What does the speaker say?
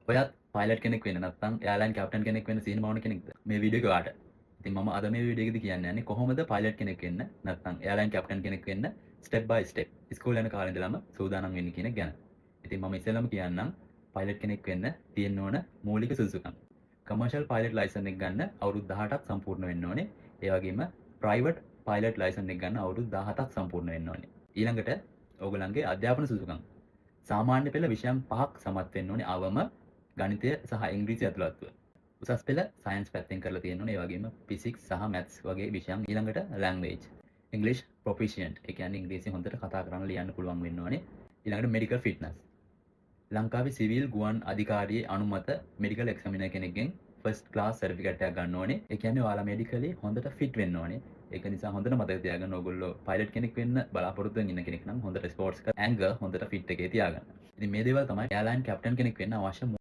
ඔයත් පයිලට් කෙනෙක් වෙන්න නැත්නම් එයාර්ලයින් කැප්ටන් කෙනෙක් වෙන්න සිහින මවන කෙනෙක්ද? මේ වීඩියෝ එක ඔයාට. ඉතින් මම අද මේ වීඩියෝ එකේදී කියන්න යන්නේ කොහොමද පයිලට් කෙනෙක් වෙන්න නැත්නම් එයාර්ලයින් කැප්ටන් කෙනෙක් වෙන්න ස්ටෙප් බයි ස්ටෙප් ඉස්කෝලේ යන කාලේ ඉඳලම සූදානම් වෙන්න කියන එක ගැන. ඉතින් මම ඉස්සෙල්ලාම කියන්නම් පයිලට් කෙනෙක් වෙන්න තියෙන්න ඕන මූලික සුදුසුකම්. කමර්ෂල් පයිලට් ලයිසන් එක ගන්න අවුරුදු 18ක් සම්පූර්ණ වෙන්න ඕනේ. ඒ වගේම ප්‍රයිවට් පයිලට් ලයිසන් එක ගන්න අවුරුදු 17ක් සම්පූර්ණ වෙන්න ඕනේ. ඊළඟට ඕගොල්ලන්ගේ අධ්‍යාපන සුදුසුකම්. සාමාන්‍ය පෙළ විෂයන් 5ක් සමත් වෙන්න ඕනේ අවම ගණිතය සහ ඉංග්‍රීසි ඇතුළත්ව. උසස් පෙළ සයන්ස් පැත්තෙන් කරලා තියෙන්න ඕනේ. ඒ වගේම ෆිසික්ස් සහ මැත්ස් වගේ විෂයන්. ඊළඟට ලැන්ග්වේජ්. ඉංග්‍රීසි ප්‍රොෆිෂියන්ට්. ඒ කියන්නේ ඉංග්‍රීසි හොඳට කතා කරන්න ලියන්න පුළුවන් වෙන්න ඕනේ. ඊළඟට මෙඩිකල් ෆිට්නස්. ලංකාවේ සිවිල් ගුවන් අධිකාරියේ අනුමත මෙඩිකල් එක්සමිනර් කෙනෙක්ගෙන් ෆස්ට් ක්ලාස් සර්ටිෆිකේට් එකක් ගන්න ඕනේ. ඒ කියන්නේ ඔයාලා මෙඩිකලි හොඳට ෆිට වෙන්න ඕනේ. ඒක නිසා හොඳට මතක තියාගන්න ඕගොල්ලෝ පයිලට් කෙනෙක් වෙන්න බලාපොරොත්තු වෙන ඉන්න කෙනෙක් නම් හොඳට ස්පෝර්ට්ස් එක ඇංගර් හොඳට ෆිට එකේ තියාගන්න. ඉතින් මේ දේවල් තමයි එයාර්ලයින් කැප්ටන් කෙනෙක් වෙන්න අවශ්‍ය